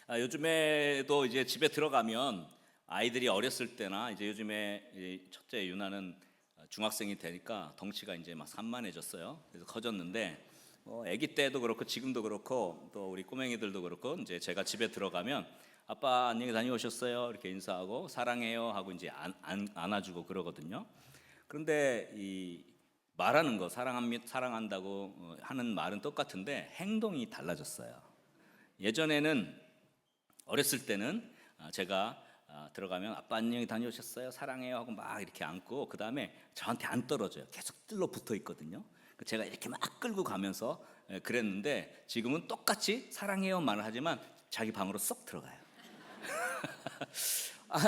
요즘에도 이제 집에 들어가면 아이들이 어렸을 때나 이제 요즘에 이 첫째 유나는 중학생이 되니까 덩치가 이제 막 산만해졌어요. 그래서 커졌는데 아기 때도 그렇고 지금도 그렇고 또 우리 꼬맹이들도 그렇고 이제 제가 집에 들어가면 아빠 안녕히 다녀오셨어요 이렇게 인사하고 사랑해요 하고 이제 안아주고 그러거든요. 그런데 이 말하는 거 사랑한다고 하는 말은 똑같은데 행동이 달라졌어요. 예전에는 어렸을 때는 제가 들어가면 아빠 안녕히 다녀오셨어요 사랑해요 하고 막 이렇게 안고 그 다음에 저한테 안 떨어져요. 계속 뜰로 붙어 있거든요. 제가 이렇게 막 끌고 가면서 그랬는데 지금은 똑같이 사랑해요 말을 하지만 자기 방으로 쏙 들어가요. 아,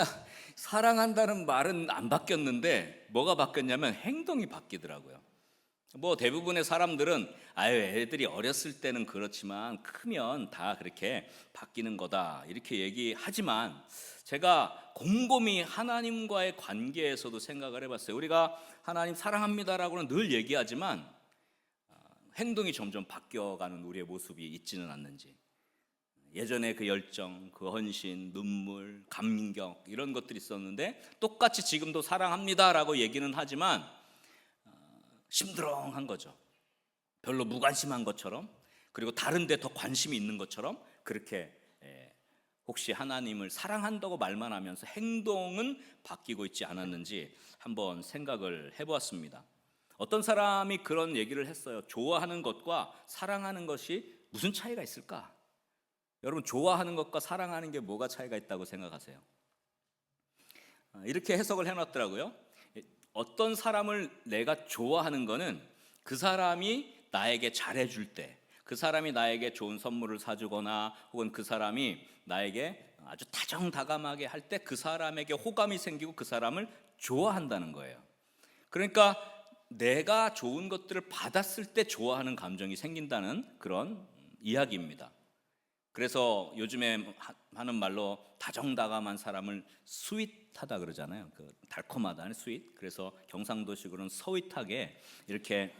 사랑한다는 말은 안 바뀌었는데 뭐가 바뀌었냐면 행동이 바뀌더라고요. 뭐 대부분의 사람들은 애들이 어렸을 때는 그렇지만 크면 다 그렇게 바뀌는 거다 이렇게 얘기하지만 제가 곰곰이 하나님과의 관계에서도 생각을 해봤어요. 우리가 하나님 사랑합니다라고는 늘 얘기하지만 행동이 점점 바뀌어가는 우리의 모습이 있지는 않는지, 예전에 그 열정, 그 헌신, 눈물, 감격 이런 것들이 있었는데 똑같이 지금도 사랑합니다라고 얘기는 하지만 심드렁한 거죠. 별로 무관심한 것처럼, 그리고 다른 데 더 관심이 있는 것처럼 그렇게 혹시 하나님을 사랑한다고 말만 하면서 행동은 바뀌고 있지 않았는지 한번 생각을 해보았습니다. 어떤 사람이 그런 얘기를 했어요. 좋아하는 것과 사랑하는 것이 무슨 차이가 있을까? 여러분, 좋아하는 것과 사랑하는 게 뭐가 차이가 있다고 생각하세요? 이렇게 해석을 해놨더라고요. 어떤 사람을 내가 좋아하는 거는 그 사람이 나에게 잘해줄 때, 그 사람이 나에게 좋은 선물을 사주거나 혹은 그 사람이 나에게 아주 다정다감하게 할 때 그 사람에게 호감이 생기고 그 사람을 좋아한다는 거예요. 그러니까 내가 좋은 것들을 받았을 때 좋아하는 감정이 생긴다는 그런 이야기입니다. 그래서 요즘에 하는 말로 다정다감한 사람을 스윗하다 그러잖아요. 그 달콤하다는 스윗. 그래서 경상도식으로는 서윗하게 이렇게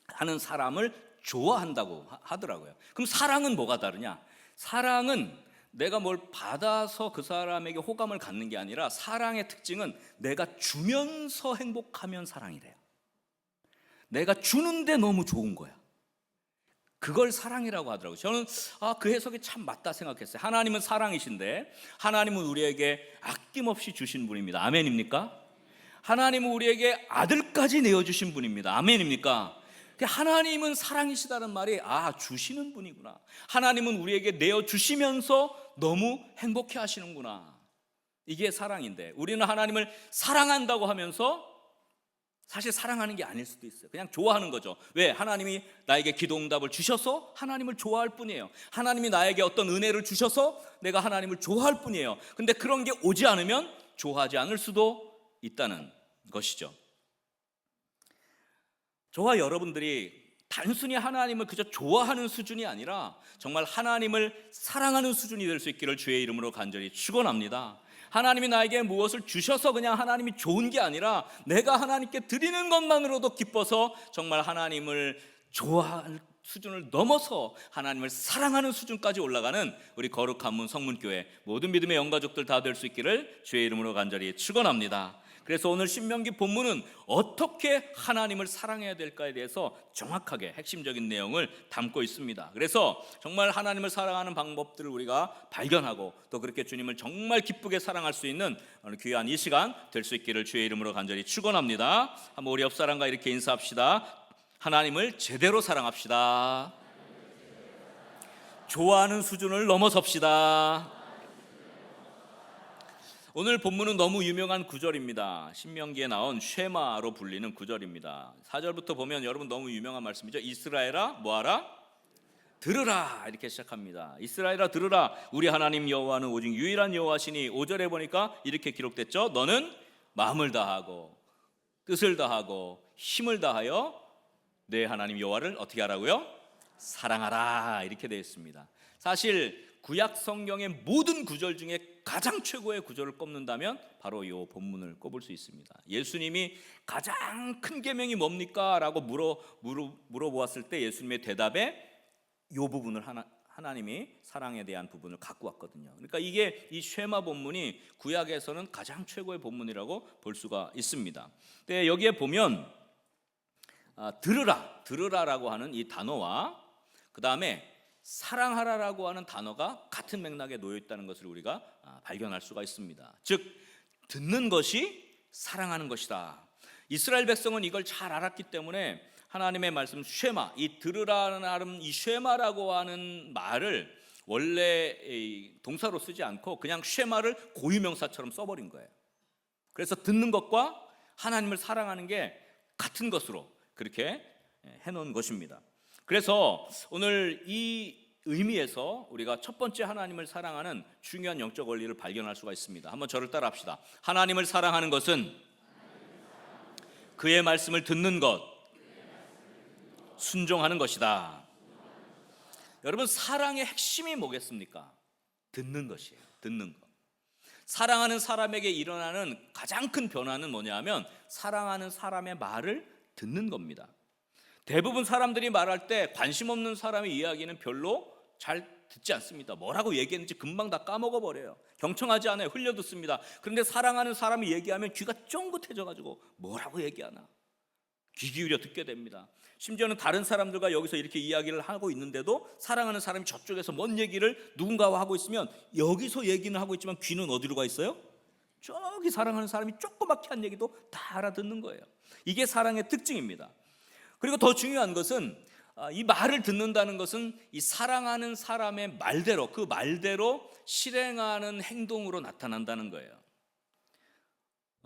하는 사람을 좋아한다고 하더라고요. 그럼 사랑은 뭐가 다르냐? 사랑은 내가 뭘 받아서 그 사람에게 호감을 갖는 게 아니라 사랑의 특징은 내가 주면서 행복하면 사랑이래요. 내가 주는데 너무 좋은 거야. 그걸 사랑이라고 하더라고요. 저는 그 해석이 참 맞다 생각했어요. 하나님은 사랑이신데 하나님은 우리에게 아낌없이 주신 분입니다. 아멘입니까? 하나님은 우리에게 아들까지 내어주신 분입니다. 아멘입니까? 하나님은 사랑이시다는 말이 주시는 분이구나. 하나님은 우리에게 내어주시면서 너무 행복해 하시는구나. 이게 사랑인데 우리는 하나님을 사랑한다고 하면서 사실 사랑하는 게 아닐 수도 있어요. 그냥 좋아하는 거죠. 왜? 하나님이 나에게 기도응답을 주셔서 하나님을 좋아할 뿐이에요. 하나님이 나에게 어떤 은혜를 주셔서 내가 하나님을 좋아할 뿐이에요. 근데 그런 게 오지 않으면 좋아하지 않을 수도 있다는 것이죠. 저와 여러분들이 단순히 하나님을 그저 좋아하는 수준이 아니라 정말 하나님을 사랑하는 수준이 될 수 있기를 주의 이름으로 간절히 축원합니다. 하나님이 나에게 무엇을 주셔서 그냥 하나님이 좋은 게 아니라 내가 하나님께 드리는 것만으로도 기뻐서 정말 하나님을 좋아할 수준을 넘어서 하나님을 사랑하는 수준까지 올라가는 우리 거룩한 문 성문교회 모든 믿음의 영가족들 다 될 수 있기를 주의 이름으로 간절히 축원합니다. 그래서 오늘 신명기 본문은 어떻게 하나님을 사랑해야 될까에 대해서 정확하게 핵심적인 내용을 담고 있습니다. 그래서 정말 하나님을 사랑하는 방법들을 우리가 발견하고 또 그렇게 주님을 정말 기쁘게 사랑할 수 있는 귀한 이 시간 될 수 있기를 주의 이름으로 간절히 축원합니다. 한번 우리 옆 사람과 이렇게 인사합시다. 하나님을 제대로 사랑합시다. 좋아하는 수준을 넘어섭시다. 오늘 본문은 너무 유명한 구절입니다. 신명기에 나온 쉐마로 불리는 구절입니다. 4절부터 보면 여러분 너무 유명한 말씀이죠. 이스라엘아 뭐하라? 들으라 이렇게 시작합니다. 이스라엘아 들으라 우리 하나님 여호와는 오직 유일한 여호와시니 5절에 보니까 이렇게 기록됐죠. 너는 마음을 다하고 뜻을 다하고 힘을 다하여 내 하나님 여호와를 어떻게 하라고요? 사랑하라 이렇게 되어 있습니다. 사실 구약 성경의 모든 구절 중에 가장 최고의 구절을 꼽는다면 바로 이 본문을 꼽을 수 있습니다. 예수님이 가장 큰 계명이 뭡니까? 라고 물어보았을 때 예수님의 대답에 이 부분을 하나님이 사랑에 대한 부분을 갖고 왔거든요. 그러니까 이게 이 쉐마 본문이 구약에서는 가장 최고의 본문이라고 볼 수가 있습니다. 근데 여기에 보면 들으라라고 하는 이 단어와 그 다음에 사랑하라라고 하는 단어가 같은 맥락에 놓여 있다는 것을 우리가 발견할 수가 있습니다. 즉 듣는 것이 사랑하는 것이다. 이스라엘 백성은 이걸 잘 알았기 때문에 하나님의 말씀 쉐마, 이 들으라는 이 쉐마라고 하는 말을 원래 동사로 쓰지 않고 그냥 쉐마를 고유명사처럼 써버린 거예요. 그래서 듣는 것과 하나님을 사랑하는 게 같은 것으로 그렇게 해놓은 것입니다. 그래서 오늘 이 의미에서 우리가 첫 번째 하나님을 사랑하는 중요한 영적 원리를 발견할 수가 있습니다. 한번 저를 따라 합시다. 하나님을 사랑하는 것은 그의 말씀을 듣는 것, 순종하는 것이다. 여러분, 사랑의 핵심이 뭐겠습니까? 듣는 것이에요. 듣는 것. 사랑하는 사람에게 일어나는 가장 큰 변화는 뭐냐면 사랑하는 사람의 말을 듣는 겁니다. 대부분 사람들이 말할 때 관심 없는 사람의 이야기는 별로 잘 듣지 않습니다. 뭐라고 얘기했는지 금방 다 까먹어 버려요. 경청하지 않아요. 흘려듣습니다. 그런데 사랑하는 사람이 얘기하면 귀가 쫑긋해져 가지고 뭐라고 얘기하나 귀 기울여 듣게 됩니다. 심지어는 다른 사람들과 여기서 이렇게 이야기를 하고 있는데도 사랑하는 사람이 저쪽에서 뭔 얘기를 누군가와 하고 있으면 여기서 얘기는 하고 있지만 귀는 어디로 가 있어요? 저기 사랑하는 사람이 조그맣게 한 얘기도 다 알아듣는 거예요. 이게 사랑의 특징입니다. 그리고 더 중요한 것은 이 말을 듣는다는 것은 이 사랑하는 사람의 말대로, 그 말대로 실행하는 행동으로 나타난다는 거예요.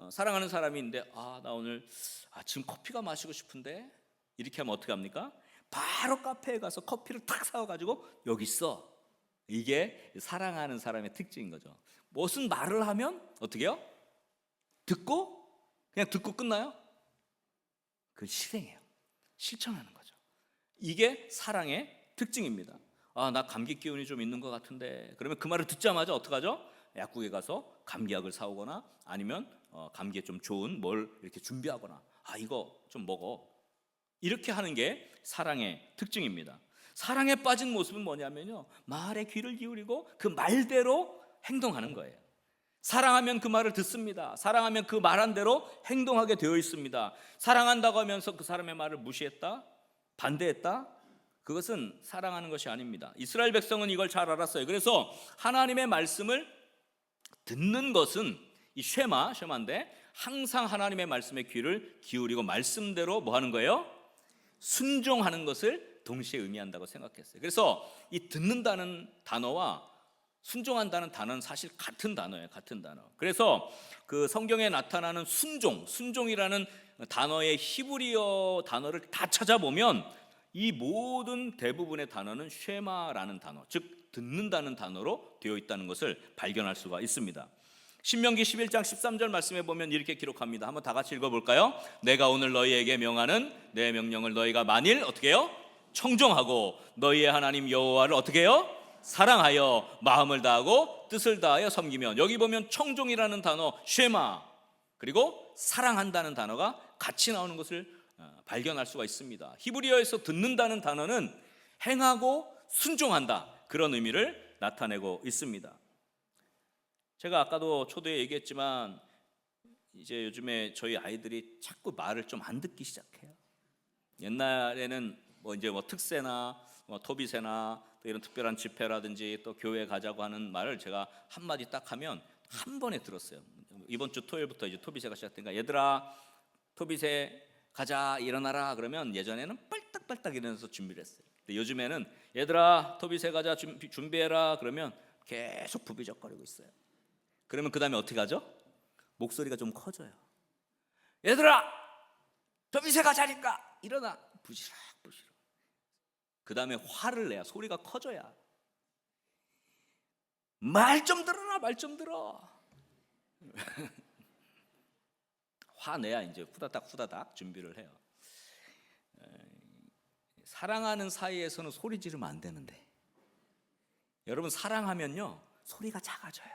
사랑하는 사람이 있는데 나 오늘 아침 커피가 마시고 싶은데 이렇게 하면 어떻게 합니까? 바로 카페에 가서 커피를 탁 사와가지고 여기 있어. 이게 사랑하는 사람의 특징인 거죠. 무슨 말을 하면 어떻게 해요? 듣고 그냥 듣고 끝나요? 그걸 실행해요. 실천하는 거죠. 이게 사랑의 특징입니다. 나 감기 기운이 좀 있는 것 같은데 그러면 그 말을 듣자마자 어떡하죠? 약국에 가서 감기약을 사오거나 아니면 감기에 좀 좋은 뭘 이렇게 준비하거나 이거 좀 먹어. 이렇게 하는 게 사랑의 특징입니다. 사랑에 빠진 모습은 뭐냐면요, 말에 귀를 기울이고 그 말대로 행동하는 거예요. 사랑하면 그 말을 듣습니다. 사랑하면 그 말한 대로 행동하게 되어 있습니다. 사랑한다고 하면서 그 사람의 말을 무시했다? 반대했다? 그것은 사랑하는 것이 아닙니다. 이스라엘 백성은 이걸 잘 알았어요. 그래서 하나님의 말씀을 듣는 것은 이 쉐마인데 항상 하나님의 말씀에 귀를 기울이고 말씀대로 뭐 하는 거예요? 순종하는 것을 동시에 의미한다고 생각했어요. 그래서 이 듣는다는 단어와 순종한다는 단어는 사실 같은 단어예요. 같은 단어. 그래서 그 성경에 나타나는 순종이라는 단어의 히브리어 단어를 다 찾아보면 이 모든 대부분의 단어는 쉐마라는 단어, 즉 듣는다는 단어로 되어 있다는 것을 발견할 수가 있습니다. 신명기 11장 13절 말씀에 보면 이렇게 기록합니다. 한번 다 같이 읽어볼까요? 내가 오늘 너희에게 명하는 내 명령을 너희가 만일 어떻게 해요? 청종하고 너희의 하나님 여호와를 어떻게 해요? 사랑하여 마음을 다하고 뜻을 다하여 섬기면, 여기 보면 청종이라는 단어 쉐마 그리고 사랑한다는 단어가 같이 나오는 것을 발견할 수가 있습니다. 히브리어에서 듣는다는 단어는 행하고 순종한다, 그런 의미를 나타내고 있습니다. 제가 아까도 초대에 얘기했지만 이제 요즘에 저희 아이들이 자꾸 말을 좀 안 듣기 시작해요. 옛날에는 이제 특세나 토비세나 또 이런 특별한 집회라든지 또 교회 가자고 하는 말을 제가 한마디 딱 하면 한 번에 들었어요. 이번 주 토요일부터 이제 토비세가 시작되니까 얘들아 토비세 가자 일어나라 그러면 예전에는 빨딱빨딱 일어나서 준비를 했어요. 근데 요즘에는 얘들아 토비세 가자 준비해라 그러면 계속 부비적거리고 있어요. 그러면 그 다음에 어떻게 하죠? 목소리가 좀 커져요. 얘들아 토비세 가자니까 일어나. 부시락. 그 다음에 화를 내야, 소리가 커져야. 말 좀 들어라, 말 좀 들어. 화내야 이제 후다닥 준비를 해요. 사랑하는 사이에서는 소리 지르면 안 되는데 여러분, 사랑하면요 소리가 작아져요.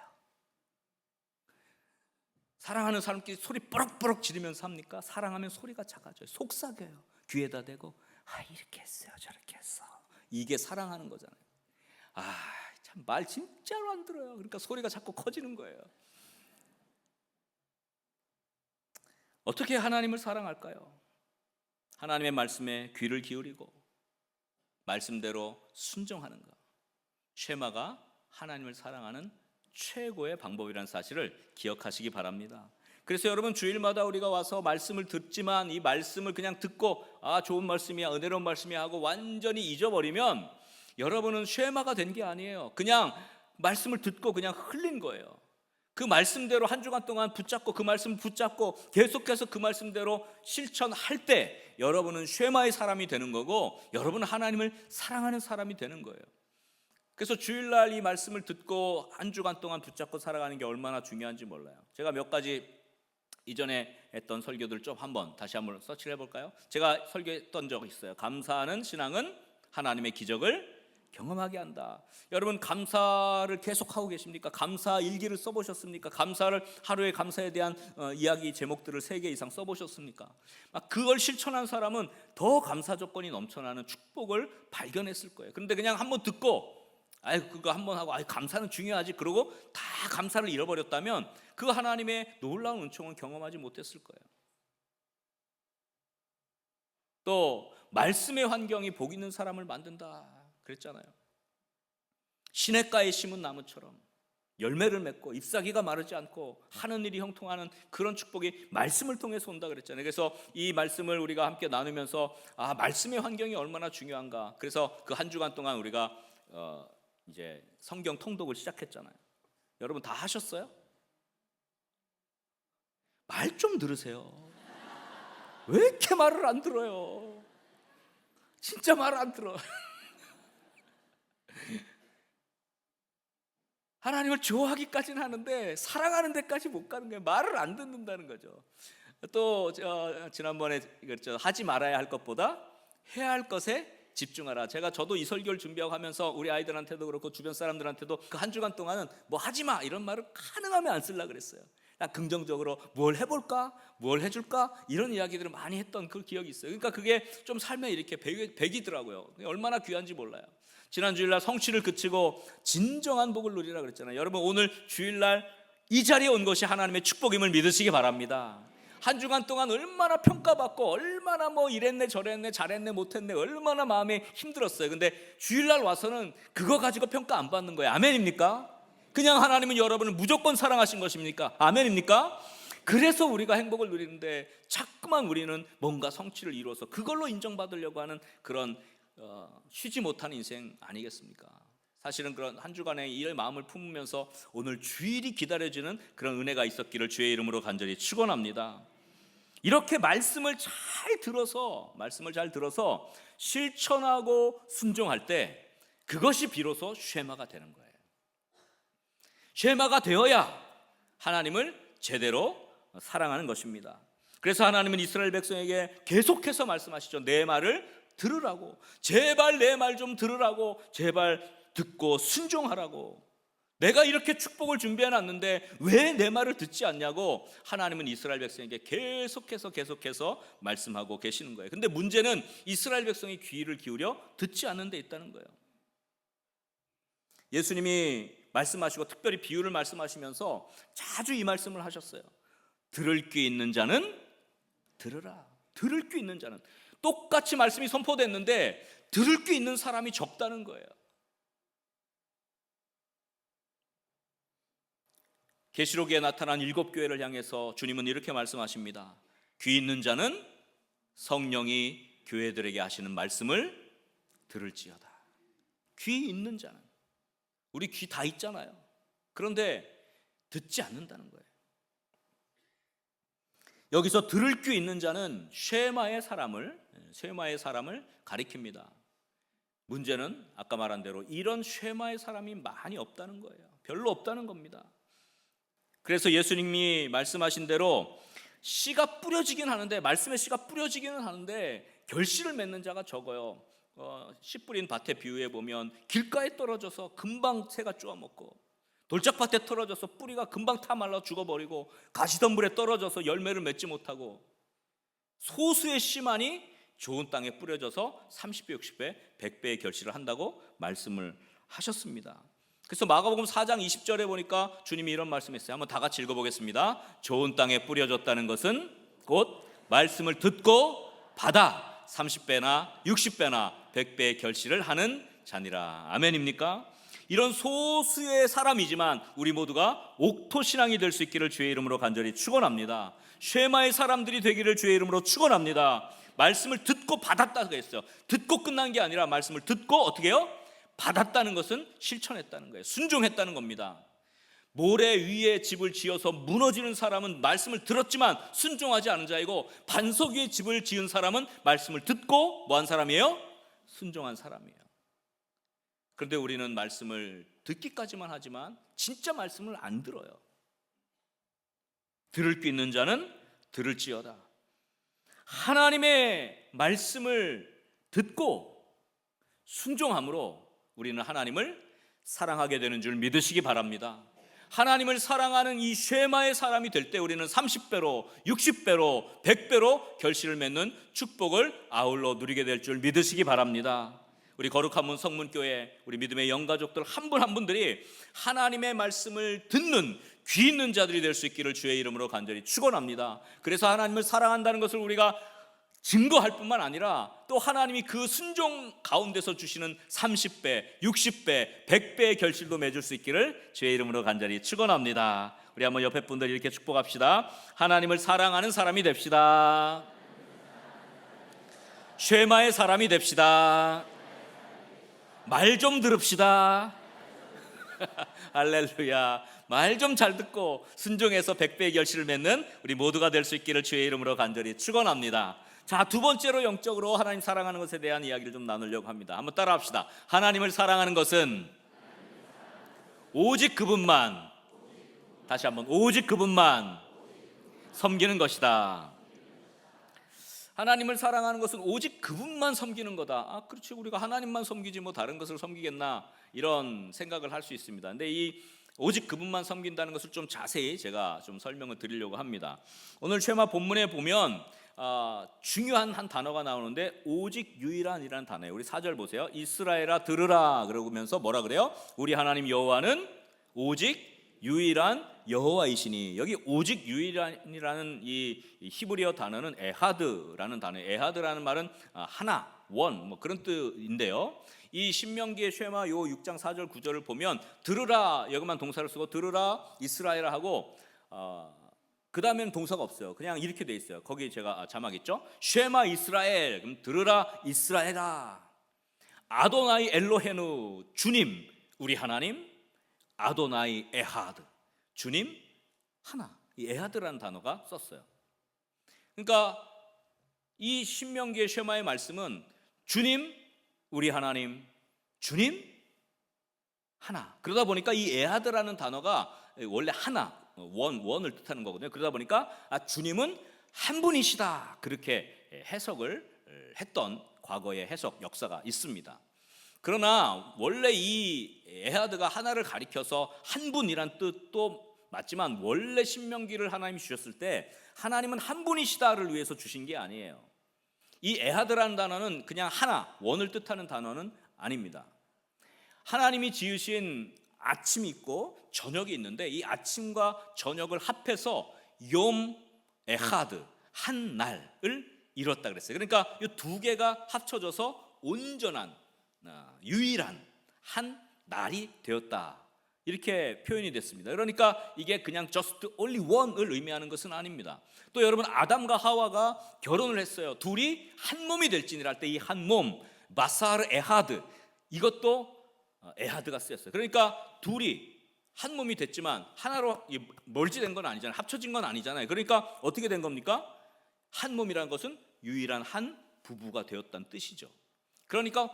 사랑하는 사람끼리 소리 뽀록뽀록 지르면서 합니까? 사랑하면 소리가 작아져요. 속삭여요. 귀에다 대고 이렇게 했어요 저렇게 했어. 이게 사랑하는 거잖아요. 참 말 진짜로 안 들어요. 그러니까 소리가 자꾸 커지는 거예요. 어떻게 하나님을 사랑할까요? 하나님의 말씀에 귀를 기울이고 말씀대로 순종하는 것. 쉐마가 하나님을 사랑하는 최고의 방법이라는 사실을 기억하시기 바랍니다. 그래서 여러분, 주일마다 우리가 와서 말씀을 듣지만 이 말씀을 그냥 듣고 좋은 말씀이야, 은혜로운 말씀이야 하고 완전히 잊어버리면 여러분은 쉐마가 된 게 아니에요. 그냥 말씀을 듣고 그냥 흘린 거예요. 그 말씀대로 한 주간 동안 붙잡고 그 말씀을 붙잡고 계속해서 그 말씀대로 실천할 때 여러분은 쉐마의 사람이 되는 거고, 여러분은 하나님을 사랑하는 사람이 되는 거예요. 그래서 주일날 이 말씀을 듣고 한 주간 동안 붙잡고 살아가는 게 얼마나 중요한지 몰라요. 제가 몇 가지 이전에 했던 설교들 좀 다시 한번 서치를 해볼까요? 제가 설교했던 적이 있어요. 감사하는 신앙은 하나님의 기적을 경험하게 한다. 여러분, 감사를 계속하고 계십니까? 감사 일기를 써보셨습니까? 감사를, 하루의 감사에 대한 이야기 제목들을 3개 이상 써보셨습니까? 그걸 실천한 사람은 더 감사 조건이 넘쳐나는 축복을 발견했을 거예요. 그런데 그냥 한번 듣고 그거 한번 하고 감사는 중요하지 그러고 다 감사를 잃어버렸다면 그 하나님의 놀라운 은총은 경험하지 못했을 거예요. 또 말씀의 환경이 복 있는 사람을 만든다 그랬잖아요. 시냇가에 심은 나무처럼 열매를 맺고 잎사귀가 마르지 않고 하는 일이 형통하는 그런 축복이 말씀을 통해서 온다 그랬잖아요. 그래서 이 말씀을 우리가 함께 나누면서 말씀의 환경이 얼마나 중요한가. 그래서 그 한 주간 동안 우리가 이제 성경 통독을 시작했잖아요. 여러분 다 하셨어요? 말 좀 들으세요. 왜 이렇게 말을 안 들어요? 진짜 말을 안 들어. 하나님을 좋아하기까지는 하는데 사랑하는 데까지 못 가는 거예요. 말을 안 듣는다는 거죠. 또 지난번에 그랬죠. 하지 말아야 할 것보다 해야 할 것에 집중하라. 저도 이 설교를 준비하고 하면서 우리 아이들한테도 그렇고 주변 사람들한테도 그 한 주간 동안은 뭐 하지 마 이런 말을 가능하면 안 쓰려고 그랬어요. 그냥 긍정적으로 뭘 해볼까, 뭘 해줄까 이런 이야기들을 많이 했던 그 기억이 있어요. 그러니까 그게 좀 삶에 이렇게 배기더라고요. 얼마나 귀한지 몰라요. 지난 주일날 성취를 그치고 진정한 복을 누리라 그랬잖아요. 여러분, 오늘 주일날 이 자리에 온 것이 하나님의 축복임을 믿으시기 바랍니다. 한 주간 동안 얼마나 평가받고 얼마나 이랬네 저랬네 잘했네 못했네 얼마나 마음이 힘들었어요. 근데 주일날 와서는 그거 가지고 평가 안 받는 거예요. 아멘입니까? 그냥 하나님은 여러분을 무조건 사랑하신 것입니까? 아멘입니까? 그래서 우리가 행복을 누리는데 자꾸만 우리는 뭔가 성취를 이루어서 그걸로 인정받으려고 하는 그런 쉬지 못하는 인생 아니겠습니까? 사실은 그런 한 주간의 이 마음을 품으면서 오늘 주일이 기다려지는 그런 은혜가 있었기를 주의 이름으로 간절히 축원합니다. 이렇게 말씀을 잘 들어서 실천하고 순종할 때 그것이 비로소 쉐마가 되는 거예요. 쉐마가 되어야 하나님을 제대로 사랑하는 것입니다. 그래서 하나님은 이스라엘 백성에게 계속해서 말씀하시죠. 내 말을 들으라고, 제발 내 말 좀 들으라고, 제발 듣고 순종하라고. 내가 이렇게 축복을 준비해 놨는데 왜 내 말을 듣지 않냐고 하나님은 이스라엘 백성에게 계속해서 말씀하고 계시는 거예요. 근데 문제는 이스라엘 백성이 귀를 기울여 듣지 않는 데 있다는 거예요. 예수님이 말씀하시고 특별히 비유를 말씀하시면서 자주 이 말씀을 하셨어요. 들을 귀 있는 자는 들으라. 들을 귀 있는 자는. 똑같이 말씀이 선포됐는데 들을 귀 있는 사람이 적다는 거예요. 계시록에 나타난 7교회를 향해서 주님은 이렇게 말씀하십니다. 귀 있는 자는 성령이 교회들에게 하시는 말씀을 들을지어다. 귀 있는 자는. 우리 귀 다 있잖아요. 그런데 듣지 않는다는 거예요. 여기서 들을 귀 있는 자는 쉐마의 사람을 가리킵니다. 문제는 아까 말한 대로 이런 쉐마의 사람이 많이 없다는 거예요. 별로 없다는 겁니다. 그래서 예수님이 말씀하신 대로 씨가 뿌려지긴 하는데, 말씀의 씨가 뿌려지기는 하는데 결실을 맺는 자가 적어요. 씨 뿌린 밭의 비유에 보면 길가에 떨어져서 금방 새가 쪼아먹고, 돌짝밭에 떨어져서 뿌리가 금방 타말라 죽어버리고, 가시덤불에 떨어져서 열매를 맺지 못하고, 소수의 씨만이 좋은 땅에 뿌려져서 30배, 60배, 100배의 결실을 한다고 말씀을 하셨습니다. 그래서 마가복음 4장 20절에 보니까 주님이 이런 말씀했어요. 한번 다 같이 읽어보겠습니다. 좋은 땅에 뿌려졌다는 것은 곧 말씀을 듣고 받아 30배나 60배나 100배의 결실을 하는 자니라. 아멘입니까? 이런 소수의 사람이지만 우리 모두가 옥토신앙이 될 수 있기를 주의 이름으로 간절히 축원합니다. 쉐마의 사람들이 되기를 주의 이름으로 축원합니다. 말씀을 듣고 받았다고 했어요. 듣고 끝난 게 아니라 말씀을 듣고 어떻게 해요? 받았다는 것은 실천했다는 거예요. 순종했다는 겁니다. 모래 위에 집을 지어서 무너지는 사람은 말씀을 들었지만 순종하지 않은 자이고, 반석 위에 집을 지은 사람은 말씀을 듣고 뭐한 사람이에요? 순종한 사람이에요. 그런데 우리는 말씀을 듣기까지만 하지만 진짜 말씀을 안 들어요. 들을 귀 있는 자는 들을지어다. 하나님의 말씀을 듣고 순종함으로 우리는 하나님을 사랑하게 되는 줄 믿으시기 바랍니다. 하나님을 사랑하는 이 쉐마의 사람이 될 때 우리는 30배로 60배로 100배로 결실을 맺는 축복을 아울러 누리게 될 줄 믿으시기 바랍니다. 우리 거룩한 문 성문교회 우리 믿음의 영가족들 한 분 한 분들이 하나님의 말씀을 듣는 귀 있는 자들이 될 수 있기를 주의 이름으로 간절히 축원합니다. 그래서 하나님을 사랑한다는 것을 우리가 증거할 뿐만 아니라 또 하나님이 그 순종 가운데서 주시는 30배, 60배, 100배의 결실도 맺을 수 있기를 주의 이름으로 간절히 축원합니다. 우리 한번 옆에 분들 이렇게 축복합시다. 하나님을 사랑하는 사람이 됩시다. 쉐마의 사람이 됩시다. 말 좀 들읍시다. 할렐루야. 말 좀 잘 듣고 순종해서 100배의 결실을 맺는 우리 모두가 될 수 있기를 주의 이름으로 간절히 축원합니다. 자, 두 번째로 영적으로 하나님 사랑하는 것에 대한 이야기를 좀 나누려고 합니다. 한번 따라 합시다. 하나님을 사랑하는 것은 오직 그분만, 다시 한번, 오직 그분만 섬기는 것이다. 하나님을 사랑하는 것은 오직 그분만 섬기는 거다. 그렇지, 우리가 하나님만 섬기지 뭐 다른 것을 섬기겠나, 이런 생각을 할 수 있습니다. 근데 이 오직 그분만 섬긴다는 것을 좀 자세히 제가 좀 설명을 드리려고 합니다. 오늘 쉐마 본문에 보면 중요한 한 단어가 나오는데 오직 유일한이라는 단어예요. 우리 4절 보세요. 이스라엘아 들으라 그러면서 뭐라 그래요? 우리 하나님 여호와는 오직 유일한 여호와이시니. 여기 오직 유일한이라는 이 히브리어 단어는 에하드라는 단어예요. 에하드라는 말은 하나, 원, 뭐 그런 뜻인데요. 이 신명기의 쉐마 요 6장 4절 9절을 보면 들으라 여기만 동사를 쓰고 들으라 이스라엘아 하고 그 다음에는 동사가 없어요. 그냥 이렇게 돼 있어요. 거기 제가 자막 있죠? 쉐마 이스라엘, 그럼 들으라 이스라엘아. 아도나이 엘로헤누, 주님 우리 하나님. 아도나이 에하드, 주님 하나. 이 에하드라는 단어가 썼어요. 그러니까 이 신명기의 쉐마의 말씀은 주님 우리 하나님, 주님 하나. 그러다 보니까 이 에하드라는 단어가 원래 하나, 원을 뜻하는 거거든요. 그러다 보니까 주님은 한 분이시다, 그렇게 해석을 했던 과거의 해석 역사가 있습니다. 그러나 원래 이 에하드가 하나를 가리켜서 한 분이란 뜻도 맞지만 원래 신명기를 하나님이 주셨을 때 하나님은 한 분이시다를 위해서 주신 게 아니에요. 이 에하드라는 단어는 그냥 하나, 원을 뜻하는 단어는 아닙니다. 하나님이 지으신 아침이 있고 저녁이 있는데 이 아침과 저녁을 합해서 욤 에하드, 한 날을 이뤘다 그랬어요. 그러니까 이 두 개가 합쳐져서 온전한 유일한 한 날이 되었다, 이렇게 표현이 됐습니다. 그러니까 이게 그냥 just only one을 의미하는 것은 아닙니다. 또 여러분, 아담과 하와가 결혼을 했어요. 둘이 한 몸이 될지니라 할 때 이 한 몸, 마사르 에하드, 이것도 에하드가 쓰였어요. 그러니까 둘이 한 몸이 됐지만 하나로 멀지된 건 아니잖아요. 합쳐진 건 아니잖아요. 그러니까 어떻게 된 겁니까? 한 몸이라는 것은 유일한 한 부부가 되었다는 뜻이죠. 그러니까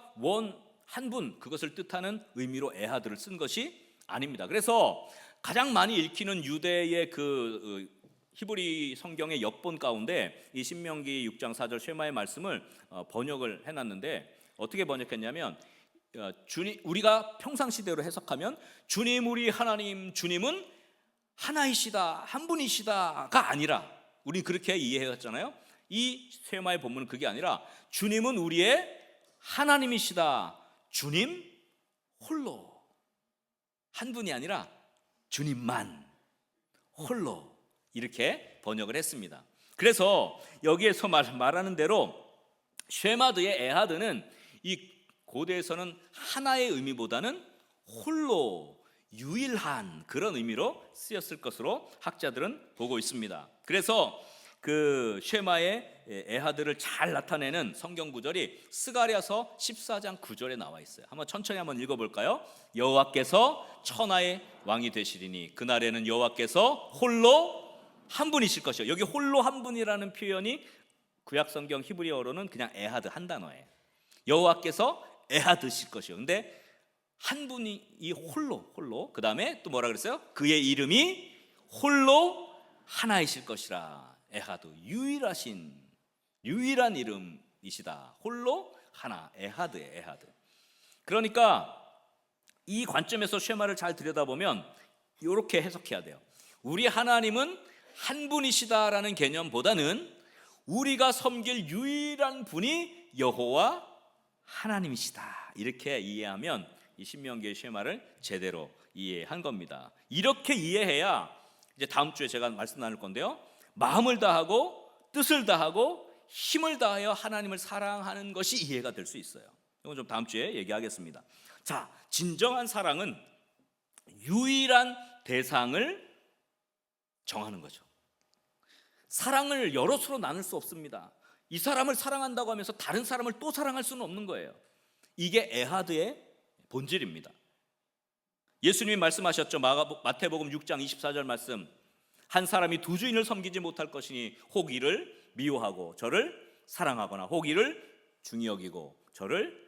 한 분, 그것을 뜻하는 의미로 에하드를 쓴 것이 아닙니다. 그래서 가장 많이 읽히는 유대의 그 히브리 성경의 역본 가운데 이 신명기 6장 4절 쉐마의 말씀을 번역을 해놨는데, 어떻게 번역했냐면 주님, 우리가 평상시대로 해석하면 주님 우리 하나님, 주님은 하나이시다, 한 분이시다가 아니라, 우리 그렇게 이해했잖아요. 이 쉐마의 본문은 그게 아니라 주님은 우리의 하나님이시다, 주님 홀로, 한 분이 아니라 주님만, 홀로 이렇게 번역을 했습니다. 그래서 여기에서 말하는 대로 쉐마드의 에하드는 이 고대에서는 하나의 의미보다는 홀로, 유일한 그런 의미로 쓰였을 것으로 학자들은 보고 있습니다. 그래서 그 쉐마의 에하드를 잘 나타내는 성경 구절이 스가랴서 14장 9절에 나와 있어요. 천천히 한번 읽어볼까요? 여호와께서 천하의 왕이 되시리니 그날에는 여호와께서 홀로 한 분이실 것이요. 여기 홀로 한 분이라는 표현이 구약 성경 히브리어로는 그냥 에하드 한 단어예요. 여호와께서 에하드실 것이요. 근데 한 분이 이 홀로 그 다음에 또 뭐라 그랬어요? 그의 이름이 홀로 하나이실 것이라. 에하드, 유일한 이름이시다. 홀로 하나, 에하드예요. 에하드. 그러니까 이 관점에서 쉐마를 잘 들여다보면 이렇게 해석해야 돼요. 우리 하나님은 한 분이시다라는 개념보다는 우리가 섬길 유일한 분이 여호와 하나님이시다, 이렇게 이해하면 이 신명기의 쉐마를 제대로 이해한 겁니다. 이렇게 이해해야 이제 다음 주에 제가 말씀 나눌 건데요, 마음을 다하고 뜻을 다하고 힘을 다하여 하나님을 사랑하는 것이 이해가 될 수 있어요. 이건 좀 다음 주에 얘기하겠습니다. 자, 진정한 사랑은 유일한 대상을 정하는 거죠. 사랑을 여럿으로 나눌 수 없습니다. 이 사람을 사랑한다고 하면서 다른 사람을 또 사랑할 수는 없는 거예요. 이게 에하드의 본질입니다. 예수님이 말씀하셨죠. 마태복음 6장 24절 말씀. 한 사람이 두 주인을 섬기지 못할 것이니 혹 이를 미워하고 저를 사랑하거나 혹 이를 중히 여기고 저를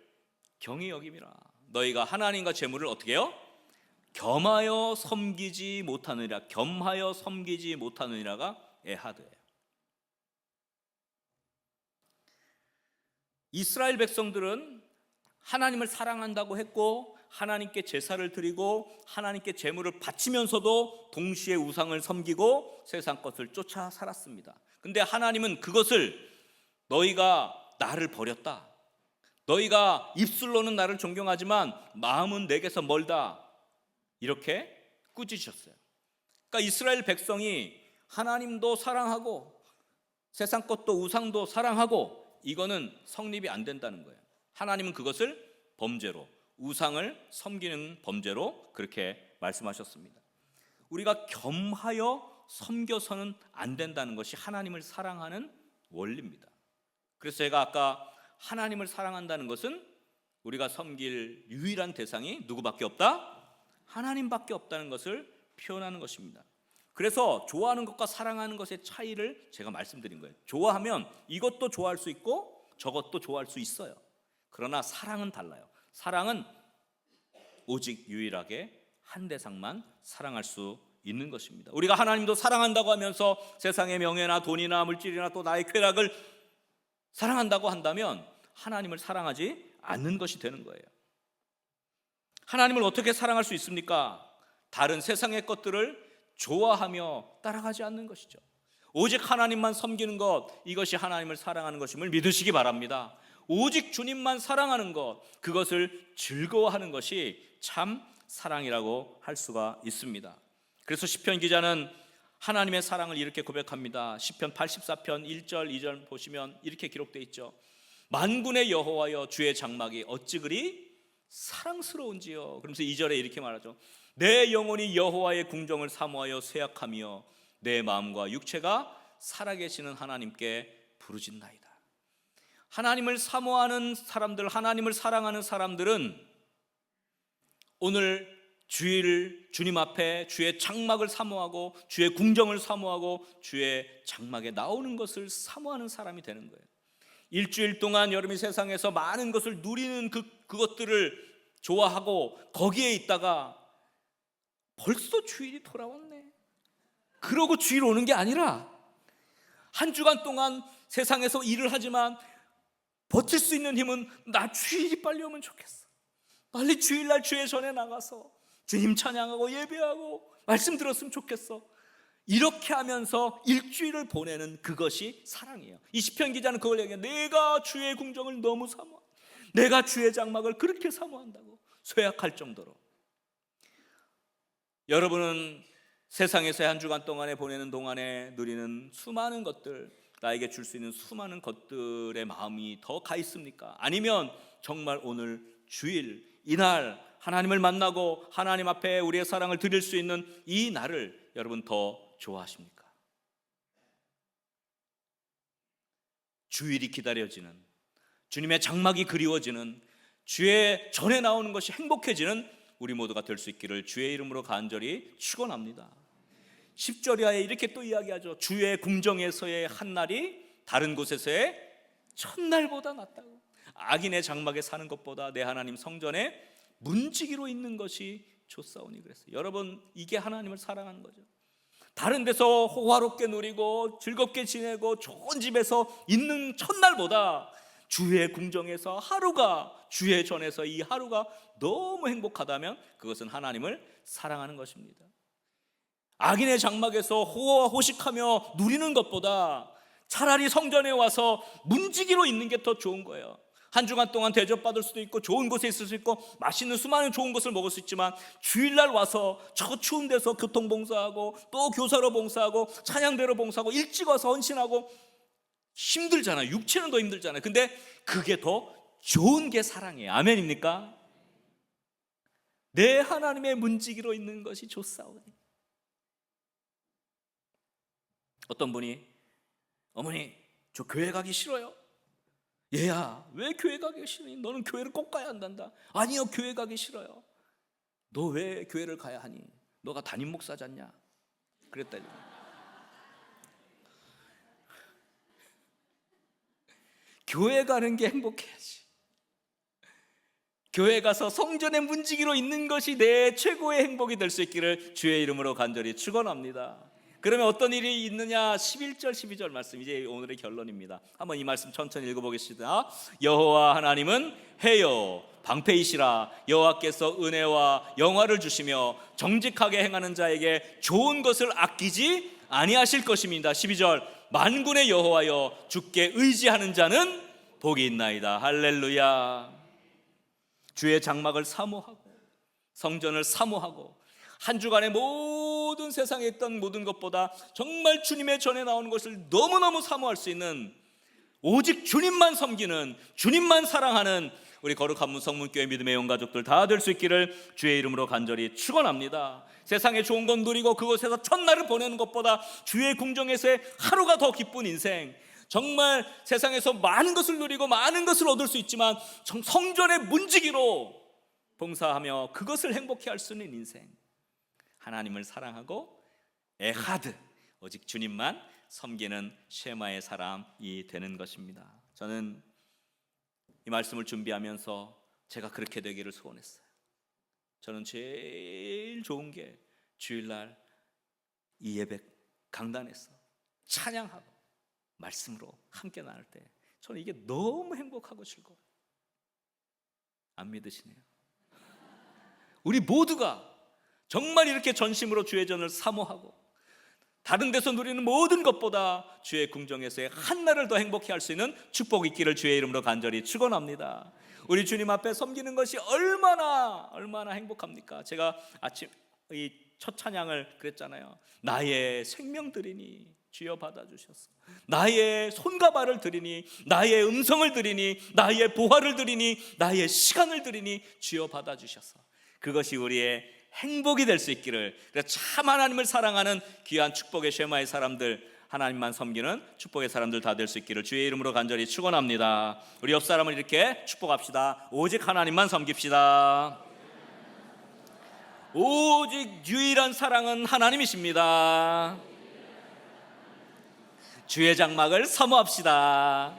경히 여김이라. 너희가 하나님과 재물을 어떻게 해요? 겸하여 섬기지 못하느니라가 에하드예요. 이스라엘 백성들은 하나님을 사랑한다고 했고 하나님께 제사를 드리고 하나님께 제물을 바치면서도 동시에 우상을 섬기고 세상 것을 쫓아 살았습니다. 근데 하나님은 그것을 너희가 나를 버렸다, 너희가 입술로는 나를 존경하지만 마음은 내게서 멀다, 이렇게 꾸짖으셨어요. 그러니까 이스라엘 백성이 하나님도 사랑하고 세상 것도 우상도 사랑하고 이거는 성립이 안 된다는 거예요. 하나님은 그것을 범죄로, 우상을 섬기는 범죄로 그렇게 말씀하셨습니다. 우리가 겸하여 섬겨서는 안 된다는 것이 하나님을 사랑하는 원리입니다. 그래서 제가 아까 하나님을 사랑한다는 것은 우리가 섬길 유일한 대상이 누구밖에 없다? 하나님밖에 없다는 것을 표현하는 것입니다. 그래서 좋아하는 것과 사랑하는 것의 차이를 제가 말씀드린 거예요. 좋아하면 이것도 좋아할 수 있고 저것도 좋아할 수 있어요. 그러나 사랑은 달라요. 사랑은 오직 유일하게 한 대상만 사랑할 수 있는 것입니다. 우리가 하나님도 사랑한다고 하면서 세상의 명예나 돈이나 물질이나 또 나의 쾌락을 사랑한다고 한다면 하나님을 사랑하지 않는 것이 되는 거예요. 하나님을 어떻게 사랑할 수 있습니까? 다른 세상의 것들을 좋아하며 따라가지 않는 것이죠. 오직 하나님만 섬기는 것, 이것이 하나님을 사랑하는 것임을 믿으시기 바랍니다. 오직 주님만 사랑하는 것, 그것을 즐거워하는 것이 참 사랑이라고 할 수가 있습니다. 그래서 시편 기자는 하나님의 사랑을 이렇게 고백합니다. 시편 84편 1절 2절 보시면 이렇게 기록되어 있죠. 만군의 여호와여, 주의 장막이 어찌 그리 사랑스러운지요. 그러면서 2절에 이렇게 말하죠. 내 영혼이 여호와의 궁정을 사모하여 쇠약하며 내 마음과 육체가 살아계시는 하나님께 부르짖나이다. 하나님을 사모하는 사람들, 하나님을 사랑하는 사람들은 오늘 주일 주님 앞에 주의 장막을 사모하고 주의 궁정을 사모하고 주의 장막에 나오는 것을 사모하는 사람이 되는 거예요. 일주일 동안 여러분이 세상에서 많은 것을 누리는 그것들을 좋아하고 거기에 있다가 벌써 주일이 돌아왔네, 그러고 주일 오는 게 아니라 한 주간 동안 세상에서 일을 하지만 버틸 수 있는 힘은 나 주일이 빨리 오면 좋겠어, 빨리 주일날 주의 전에 나가서 주님 찬양하고 예배하고 말씀 들었으면 좋겠어, 이렇게 하면서 일주일을 보내는 그것이 사랑이에요. 이 시편 기자는 그걸 얘기해요. 내가 주의 궁정을 너무 사모한다, 내가 주의 장막을 그렇게 사모한다고. 쇠약할 정도로. 여러분은 세상에서 한 주간 동안에 보내는 동안에 누리는 수많은 것들, 나에게 줄 수 있는 수많은 것들의 마음이 더 가 있습니까? 아니면 정말 오늘 주일, 이날 하나님을 만나고 하나님 앞에 우리의 사랑을 드릴 수 있는 이 날을 여러분 더 좋아하십니까? 주일이 기다려지는, 주님의 장막이 그리워지는, 주의 전에 나오는 것이 행복해지는 우리 모두가 될 수 있기를 주의 이름으로 간절히 축원합니다. 10절에 이렇게 또 이야기하죠. 주의 궁정에서의 한 날이 다른 곳에서의 첫날보다 낫다고. 악인의 장막에 사는 것보다 내 하나님 성전에 문지기로 있는 것이 좋사오니 그랬어요. 여러분, 이게 하나님을 사랑하는 거죠. 다른 데서 호화롭게 누리고 즐겁게 지내고 좋은 집에서 있는 첫날보다 주의 궁정에서 하루가, 주의 전에서 이 하루가 너무 행복하다면 그것은 하나님을 사랑하는 것입니다. 악인의 장막에서 호호호식하며 누리는 것보다 차라리 성전에 와서 문지기로 있는 게 더 좋은 거예요. 한 주간 동안 대접받을 수도 있고 좋은 곳에 있을 수 있고 맛있는 수많은 좋은 것을 먹을 수 있지만 주일날 와서 저 추운 데서 교통봉사하고 또 교사로 봉사하고 찬양대로 봉사하고 일찍 와서 헌신하고 힘들잖아요. 육체는 더 힘들잖아요. 근데 그게 더 좋은 게 사랑이에요. 아멘입니까? 내 하나님의 문지기로 있는 것이 좋사오니. 어떤 분이 어머니 저 교회 가기 싫어요. 얘야 왜 교회 가기 싫으니? 너는 교회를 꼭 가야 한단다. 아니요 교회 가기 싫어요. 너 왜 교회를 가야 하니? 너가 담임 목사잖냐? 그랬다. 교회 가는 게 행복해야지. 교회 가서 성전의 문지기로 있는 것이 내 최고의 행복이 될 수 있기를 주의 이름으로 간절히 축원합니다. 그러면 어떤 일이 있느냐? 11절 12절 말씀, 이제 오늘의 결론입니다. 한번 이 말씀 천천히 읽어보겠습니다. 여호와 하나님은 해요 방패이시라. 여호와께서 은혜와 영화를 주시며 정직하게 행하는 자에게 좋은 것을 아끼지 아니하실 것입니다. 12절 만군의 여호와여 주께 의지하는 자는 복이 있나이다. 할렐루야. 주의 장막을 사모하고 성전을 사모하고 한 주간의 모든 세상에 있던 모든 것보다 정말 주님의 전에 나오는 것을 너무너무 사모할 수 있는, 오직 주님만 섬기는, 주님만 사랑하는 우리 거룩한 문성문교회 믿음의 영가족들 다 될 수 있기를 주의 이름으로 간절히 축원합니다. 세상에 좋은 건 누리고 그곳에서 첫날을 보내는 것보다 주의 궁정에서의 하루가 더 기쁜 인생, 정말 세상에서 많은 것을 누리고 많은 것을 얻을 수 있지만 성전의 문지기로 봉사하며 그것을 행복해 할 수 있는 인생, 하나님을 사랑하고 에하드, 오직 주님만 섬기는 쉐마의 사람이 되는 것입니다. 저는 이 말씀을 준비하면서 제가 그렇게 되기를 소원했어요. 저는 제일 좋은 게 주일날 이 예배 강단에서 찬양하고 말씀으로 함께 나눌 때 저는 이게 너무 행복하고 즐거워요. 안 믿으시네요. 우리 모두가 정말 이렇게 전심으로 주의 전을 사모하고 다른 데서 누리는 모든 것보다 주의 궁정에서의 한 날을 더 행복해 할 수 있는 축복이 있기를 주의 이름으로 간절히 축원합니다. 우리 주님 앞에 섬기는 것이 얼마나 행복합니까? 제가 아침 이 첫 찬양을 그랬잖아요. 나의 생명 드리니 주여 받아주셨어. 나의 손과 발을 드리니, 나의 음성을 드리니, 나의 보화를 드리니, 나의 시간을 드리니 주여 받아주셨어. 그것이 우리의 행복이 될 수 있기를, 참 하나님을 사랑하는 귀한 축복의 쉐마의 사람들, 하나님만 섬기는 축복의 사람들 다 될 수 있기를 주의 이름으로 간절히 축원합니다. 우리 옆 사람을 이렇게 축복합시다. 오직 하나님만 섬깁시다. 오직 유일한 사랑은 하나님이십니다. 주의 장막을 사모합시다.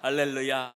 할렐루야.